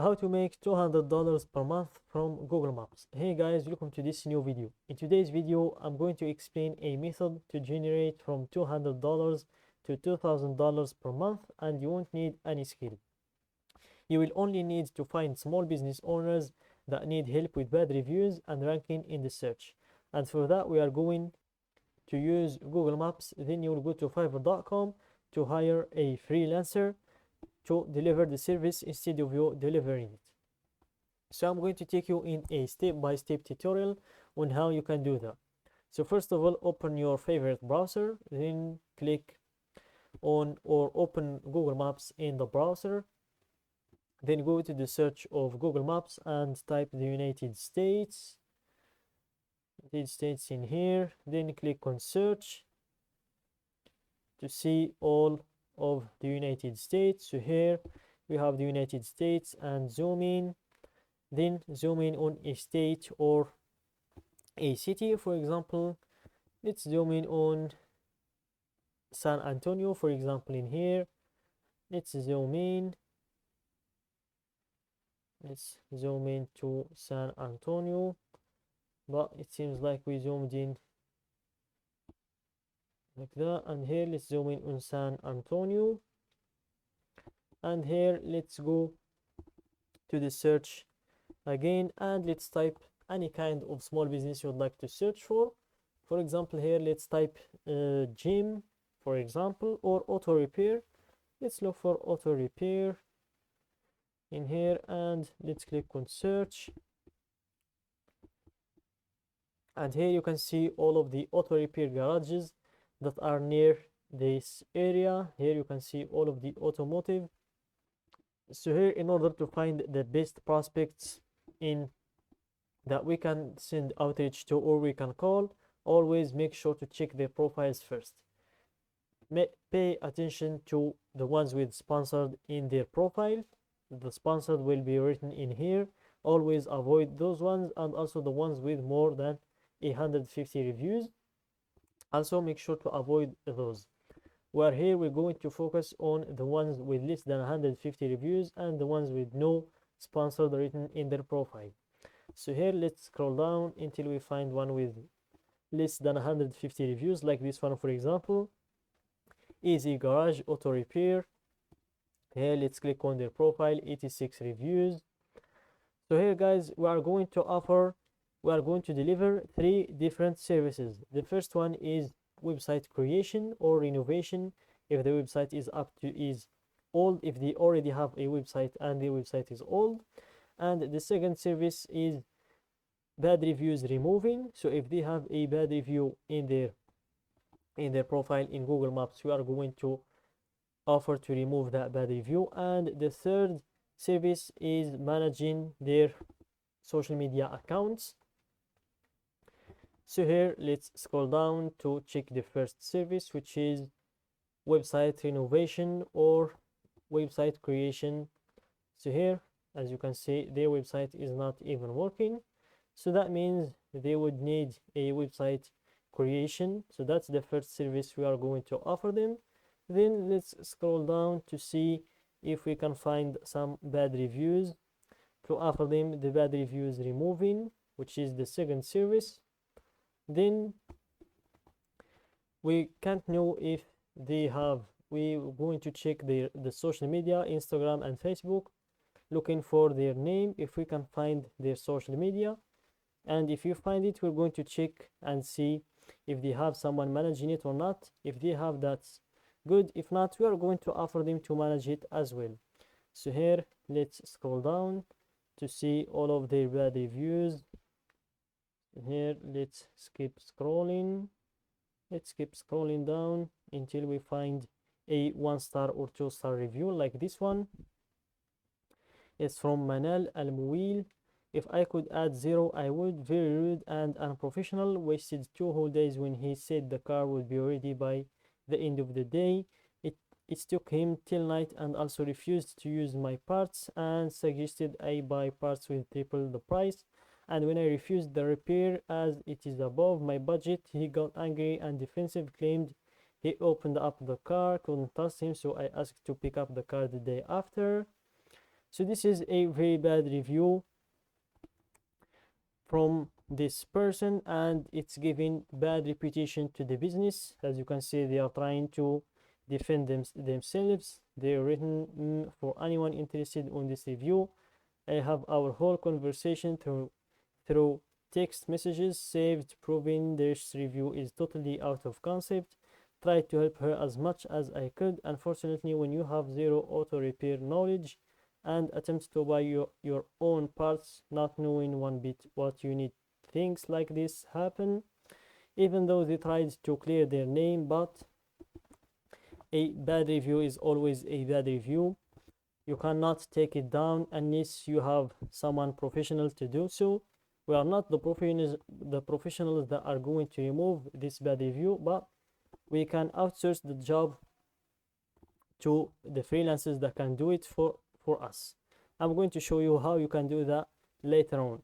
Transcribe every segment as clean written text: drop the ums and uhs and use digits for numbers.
How to make $200 per month from Google Maps. Hey guys, welcome to this new video. In today's video, I'm going to explain a method to generate from $200 to $2,000 per month, and you won't need any skill. You will only need to find small business owners that need help with bad reviews and ranking in the search. And for that, we are going to use Google Maps. Then you will go to Fiverr.com to hire a freelancer to deliver the service instead of you delivering it. So I'm going to take you in a step-by-step tutorial on how you can do that. So first of all, open your favorite browser, then click on or open Google Maps in the browser. Then go to the search of Google Maps and type the United States in here. Then click on search to see all of the United States. So here we have the United States, and zoom in, then zoom in on a state or a city. For example, let's zoom in on San Antonio, for example. In here, let's zoom in to San Antonio, but it seems like we zoomed in like that. And here let's zoom in on San Antonio, and here let's go to the search again, and let's type any kind of small business you'd like to search for. For example, here let's type gym, for example, or auto repair. Let's look for auto repair in here, and let's click on search. And here you can see all of the auto repair garages that are near this area. Here you can see all of the automotive. So here, in order to find the best prospects in that we can send outreach to or we can call, always make sure to check their profiles first. Pay attention to the ones with sponsored in their profile. The sponsored will be written in here. Always avoid those ones, and also the ones with more than 150 reviews. Also make sure to avoid those. Where here we're going to focus on the ones with less than 150 reviews and the ones with no sponsored written in their profile. So here let's scroll down until we find one with less than 150 reviews, like this one, for example, Easy Garage Auto Repair. Here let's click on their profile, 86 reviews. So here guys, we are going to deliver 3 different services. The first one is website creation or renovation if the website is old, if they already have a website and the website is old. And the second service is bad reviews removing. So if they have a bad review in their profile in Google Maps, we are going to offer to remove that bad review. And the third service is managing their social media accounts. So here let's scroll down to check the first service, which is website renovation or website creation. So here, as you can see, their website is not even working, so that means they would need a website creation. So that's the first service we are going to offer them. Then let's scroll down to see if we can find some bad reviews to offer them the bad reviews removing, which is the second service. Then we can't know if they have, we're going to check the social media, Instagram and Facebook, looking for their name, if we can find their social media. And if you find it, we're going to check and see if they have someone managing it or not. If they have, that's good. If not, we are going to offer them to manage it as well. So here let's scroll down to see all of their bad reviews. Here let's keep scrolling down until we find a 1-star or 2-star review, like this one. It's from Manal Al-Muwil. If I could add 0, I would. Very rude and unprofessional. Wasted 2 whole days when he said the car would be ready by the end of the day. It took him till night, and also refused to use my parts and suggested I buy parts with triple the price. And when I refused the repair as it is above my budget, he got angry and defensive, claimed he opened up the car, couldn't trust him, so I asked to pick up the car the day after. So this is a very bad review from this person, and it's giving bad reputation to the business. As you can see, they are trying to defend themselves. They're written, for anyone interested in this review, I have our whole conversation through text messages saved, proving this review is totally out of concept. Tried to help her as much as I could. Unfortunately, when you have zero auto repair knowledge and attempts to buy your own parts, not knowing one bit what you need, things like this happen. Even though they tried to clear their name, but a bad review is always a bad review. You cannot take it down unless you have someone professional to do so. We are not the professionals that are going to remove this bad review, but we can outsource the job to the freelancers that can do it for us. I'm going to show you how you can do that later on.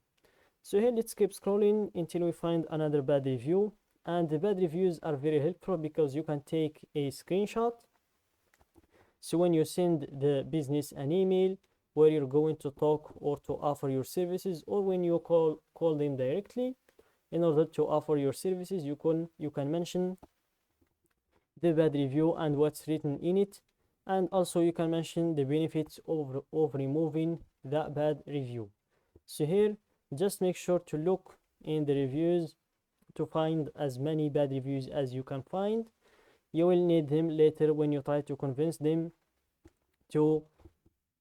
So here, let's keep scrolling until we find another bad review. And the bad reviews are very helpful because you can take a screenshot. So when you send the business an email where you're going to talk or to offer your services, or when you call them directly in order to offer your services, you can mention the bad review and what's written in it, and also you can mention the benefits of removing that bad review. So here, just make sure to look in the reviews to find as many bad reviews as you can find. You will need them later when you try to convince them to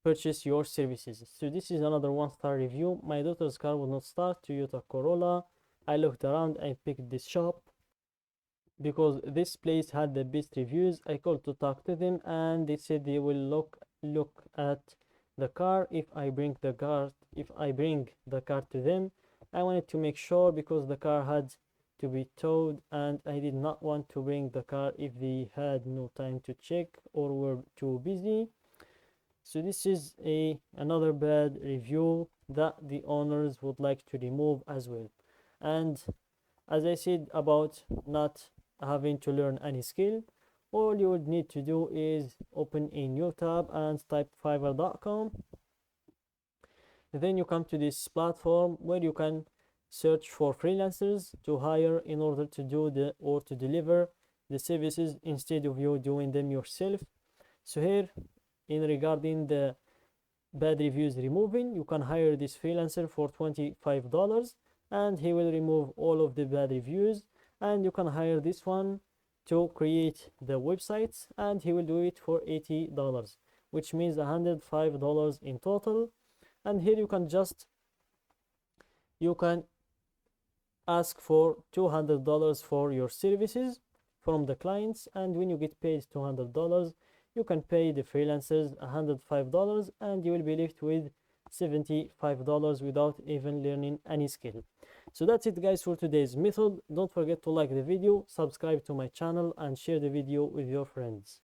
purchase your services. So this is another 1-star review. My daughter's car would not start, Toyota Corolla. I looked around and picked this shop because this place had the best reviews. I called to talk to them and they said they will look at the car if I bring the car to them. I wanted to make sure because the car had to be towed and I did not want to bring the car if they had no time to check or were too busy. So this is another bad review that the owners would like to remove as well. And as I said about not having to learn any skill, all you would need to do is open a new tab and type fiverr.com. Then you come to this platform where you can search for freelancers to hire in order to do to deliver the services instead of you doing them yourself. So here, in regarding the bad reviews removing, you can hire this freelancer for $25 and he will remove all of the bad reviews. And you can hire this one to create the websites and he will do it for $80, which means $105 in total. And here you can ask for $200 for your services from the clients, and when you get paid $200, you can pay the freelancers $105 and you will be left with $75 without even learning any skill. So that's it guys for today's method. Don't forget to like the video, subscribe to my channel and share the video with your friends.